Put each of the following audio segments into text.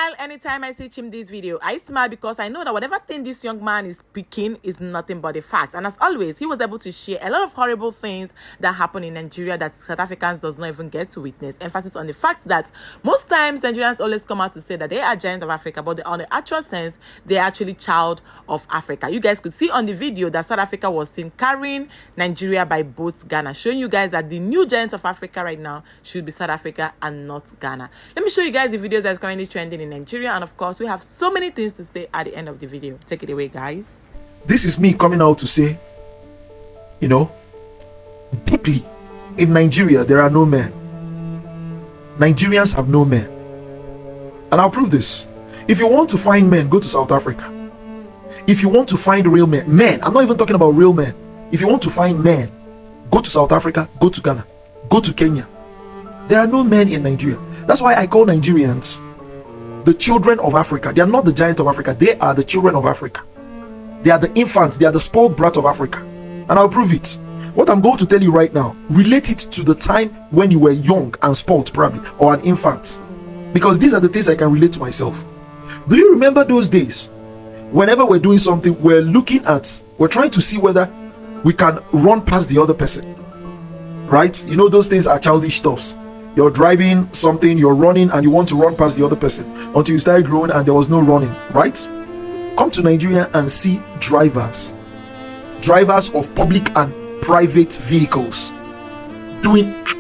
smile anytime I see this video. I smile because I know that whatever thing this young man is speaking is nothing but a fact. And as always, he was able to share a lot of horrible things that happen in Nigeria that South Africans does not even get to witness. Emphasis on the fact that most times Nigerians always come out to say that they are giant of Africa, but on the actual sense, they are actually child of Africa. You guys could see on the video that South Africa was seen carrying Nigeria by boat Ghana, showing you guys that the new giant of Africa right now should be South Africa and not Ghana. Let me show you guys the videos that's currently trending in Nigeria, and of course we have so many things to say at the end of the video. Take it away, guys. This is me coming out to say, you know, deeply in Nigeria there are no men. Nigerians have no men, and I'll prove this. If you want to find men, go to South Africa. If you want to find real men, I'm not even talking about real men. If you want to find men, go to South Africa, go to Ghana, go to Kenya. There are no men in Nigeria. That's why I call Nigerians the children of Africa. They are not the giant of Africa. They are the children of Africa. They are the infants. They are the spoiled brat of Africa. And I'll prove it. What I'm going to tell you right now, relate it to the time when you were young and spoiled, probably, or an infant. Because these are the things I can relate to myself. Do you remember those days? Whenever we're doing something, we're trying to see whether we can run past the other person. Right? You know, those things are childish stuffs. You're driving something, you're running, and you want to run past the other person until you start growing and there was no running, right? Come to Nigeria and see drivers of public and private vehicles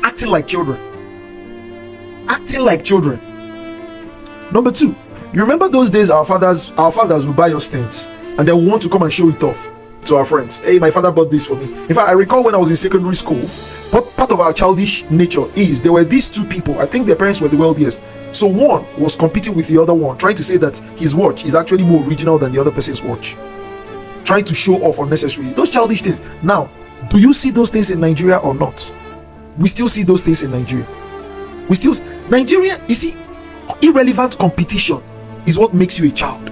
acting like children. Number two, you remember those days our fathers will buy us things and then we want to come and show it off to our friends. Hey, my father bought this for me. In fact, I recall when I was in secondary school, part of our childish nature is there were these two people. I think their parents were the wealthiest. So one was competing with the other one, trying to say that his watch is actually more original than the other person's watch, trying to show off unnecessarily. Those childish things. Now, do you see those things in Nigeria or not? We still see those things in Nigeria. Nigeria, you see, irrelevant competition is what makes you a child.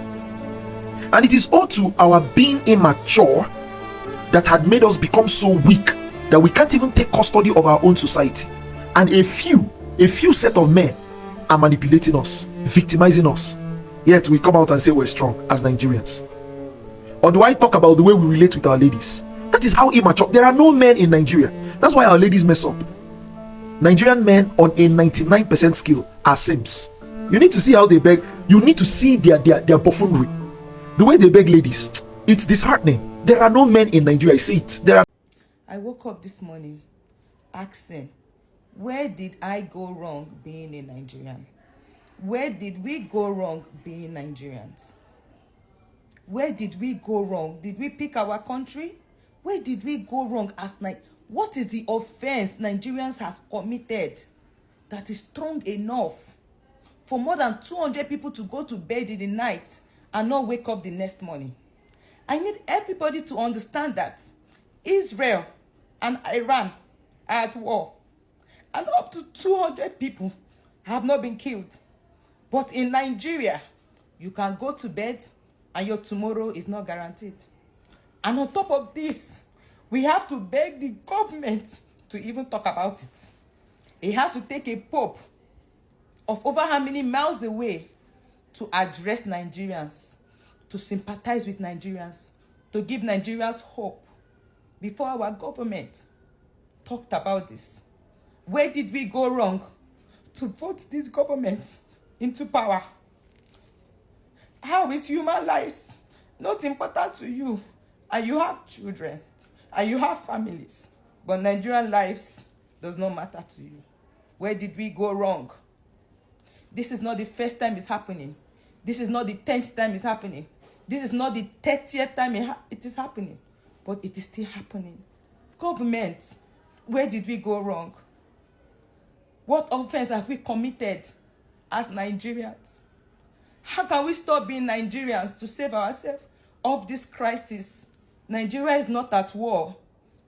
And it is all to our being immature that had made us become so weak that we can't even take custody of our own society. And a few set of men are manipulating us, victimizing us. Yet we come out and say we're strong as Nigerians. Or do I talk about the way we relate with our ladies? That is how immature. There are no men in Nigeria. That's why our ladies mess up. Nigerian men on a 99% scale are simps. You need to see how they beg. You need to see their buffoonery. The way they beg ladies, it's disheartening. There are no men in Nigeria. I see it. I woke up this morning asking, where did I go wrong being a Nigerian? Where did we go wrong being Nigerians? Where did we go wrong? Did we pick our country? Where did we go wrong as what is the offense Nigerians has committed that is strong enough for more than 200 people to go to bed in the night and not wake up the next morning? I need everybody to understand that Israel and Iran are at war, and up to 200 people have not been killed. But in Nigeria, you can go to bed and your tomorrow is not guaranteed. And on top of this, we have to beg the government to even talk about it. They have to take a pope of over how many miles away to address Nigerians, to sympathize with Nigerians, to give Nigerians hope. Before our government talked about this, where did we go wrong to vote this government into power? How is human lives not important to you, and you have children and you have families, but Nigerian lives does not matter to you? Where did we go wrong? This is not the first time it's happening. This is not the 10th time it's happening. This is not the 30th time it is happening. But it is still happening. Government, where did we go wrong? What offense have we committed as Nigerians? How can we stop being Nigerians to save ourselves of this crisis? Nigeria is not at war,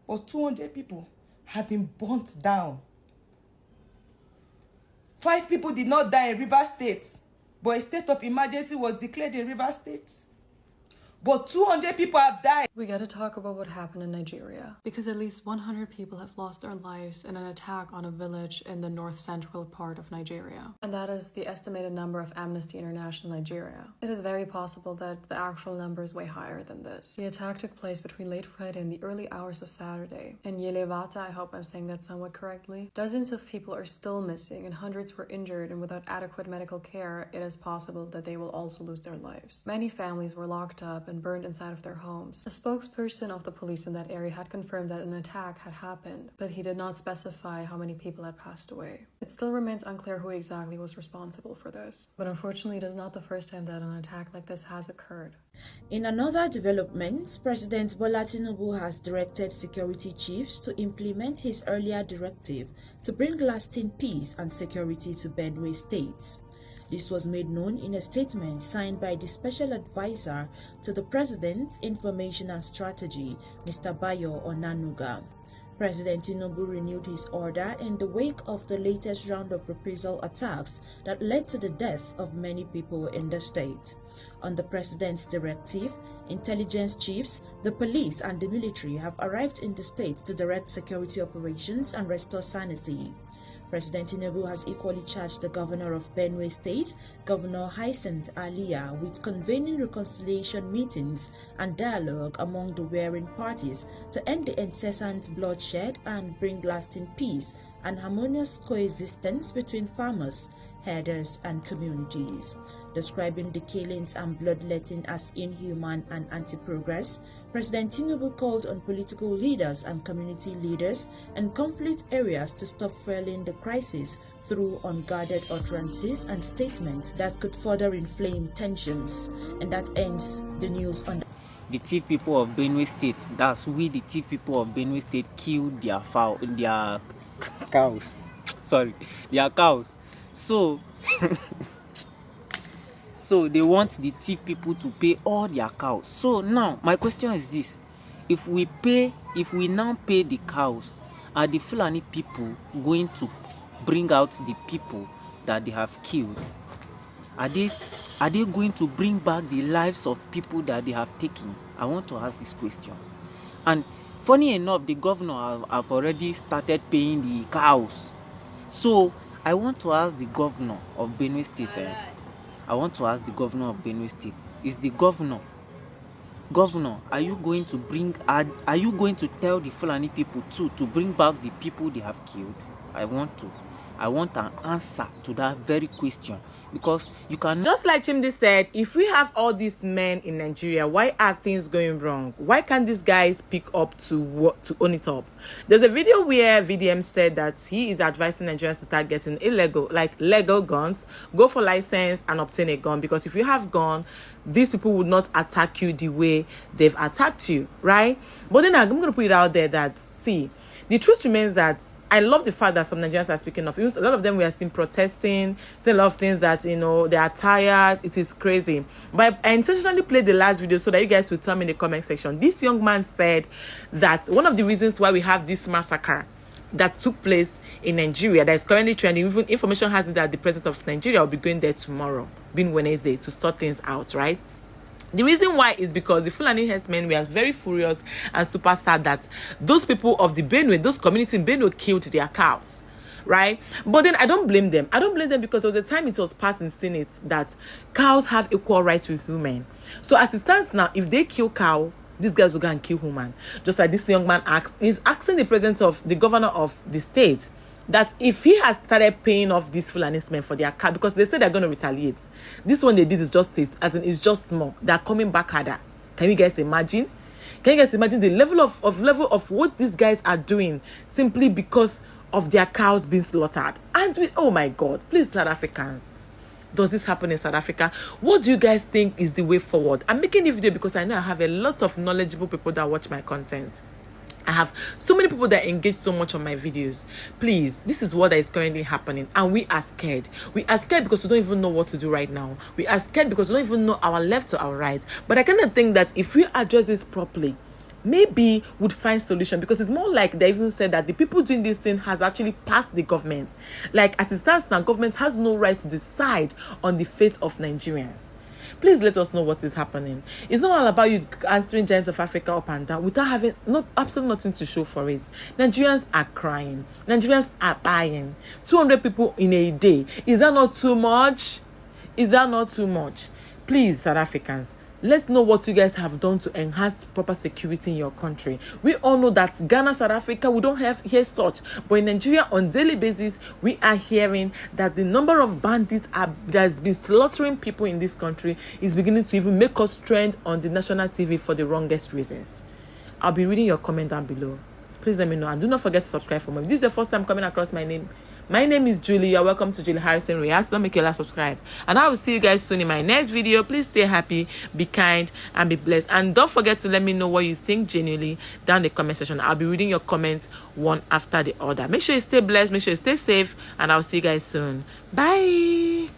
but 200 people have been burnt down. 5 people did not die in Rivers State, but a state of emergency was declared in Rivers State. but 200 people have died. We gotta talk about what happened in Nigeria, because at least 100 people have lost their lives in an attack on a village in the north central part of Nigeria. And that is the estimated number of Amnesty International Nigeria. It is very possible that the actual number is way higher than this. The attack took place between late Friday and the early hours of Saturday. In Yelevata, I hope I'm saying that somewhat correctly, dozens of people are still missing and hundreds were injured, and without adequate medical care, it is possible that they will also lose their lives. Many families were locked up and burned inside of their homes. A spokesperson of the police in that area had confirmed that an attack had happened, but he did not specify how many people had passed away. It still remains unclear who exactly was responsible for this, but unfortunately it is not the first time that an attack like this has occurred. In another development, President Bola Tinubu has directed security chiefs to implement his earlier directive to bring lasting peace and security to Benue State. This was made known in a statement signed by the Special Advisor to the President, Information and Strategy, Mr. Bayo Onanuga. President Tinubu renewed his order in the wake of the latest round of reprisal attacks that led to the death of many people in the state. On the President's directive, intelligence chiefs, the police and the military have arrived in the state to direct security operations and restore sanity. President Tinubu has equally charged the governor of Benue State, Governor Hyacinth Alia, with convening reconciliation meetings and dialogue among the warring parties to end the incessant bloodshed and bring lasting peace and harmonious coexistence between farmers, herders, and communities. Describing the killings and bloodletting as inhuman and anti-progress, President Tinubu called on political leaders and community leaders in conflict areas to stop fueling the crisis through unguarded utterances and statements that could further inflame tensions. And that ends the news on the thief people of Benue State. That's we, the thief people of Benue State, killed their cows. Their cows. So they want the thief people to pay all their cows. So now my question is this: if we now pay the cows, are the Fulani people going to bring out the people that they have killed? Are they going to bring back the lives of people that they have taken? I want to ask this question. And funny enough, the governor have already started paying the cows. So I want to ask the governor of Benue State. Is the governor, are you going to tell the Fulani people too to bring back the people they have killed? I want an answer to that very question, because you can. Just like Chimdi said, if we have all these men in Nigeria, why are things going wrong? Why can't these guys pick up to own it up? There's a video where VDM said that he is advising Nigerians to start getting legal guns, go for license and obtain a gun, because if you have gun, these people would not attack you the way they've attacked you, right? But then I'm going to put it out there that, see, the truth remains that I love the fact that some Nigerians are speaking of. A lot of them we are seen protesting, saying a lot of things that, they are tired. It is crazy. But I intentionally played the last video so that you guys will tell me in the comment section. This young man said that one of the reasons why we have this massacre that took place in Nigeria that is currently trending, even information has it that the president of Nigeria will be going there tomorrow, being Wednesday, to sort things out, right? The reason why is because the Fulani herdsmen were very furious and super sad that those people of the Benue, those communities in Benue, killed their cows, right? But then I don't blame them. I don't blame them because of the time it was passed in Senate that cows have equal rights with human. So as it stands now, if they kill cow, these guys will go and kill human. Just like this young man is asking the president of the governor of the state that if he has started paying off these Fulani men for their car, because they say they're going to retaliate. This one they did is just it's just small. They're coming back harder. Can you guys imagine? Can you guys imagine the level of what these guys are doing simply because of their cows being slaughtered? And oh my God, please, South Africans, does this happen in South Africa? What do you guys think is the way forward? I'm making this video because I know I have a lot of knowledgeable people that watch my content. I have so many people that engage so much on my videos. Please, this is what is currently happening, and we are scared. We are scared because we don't even know what to do right now. We are scared because we don't even know our left or our right. But I kind of think that if we address this properly, maybe we'd find solution, because it's more like they even said that the people doing this thing has actually passed the government. Like as it stands now, government has no right to decide on the fate of Nigerians. Please let us know what is happening. It's not all about you answering Giants of Africa up and down without having absolutely nothing to show for it. Nigerians are crying. Nigerians are dying. 200 people in a day. Is that not too much? Is that not too much? Please, South Africans, let's know what you guys have done to enhance proper security in your country. We all know that Ghana, South Africa, we don't hear such. But in Nigeria, on daily basis, we are hearing that the number of bandits that has been slaughtering people in this country is beginning to even make us trend on the national TV for the wrongest reasons. I'll be reading your comment down below. Please let me know. And do not forget to subscribe for more. If this is the first time coming across my name is Julie. You're welcome to Julie Harrison React. Don't make your last subscribe. And I will see you guys soon in my next video. Please stay happy, be kind, and be blessed. And don't forget to let me know what you think genuinely down in the comment section. I'll be reading your comments one after the other. Make sure you stay blessed. Make sure you stay safe. And I'll see you guys soon. Bye.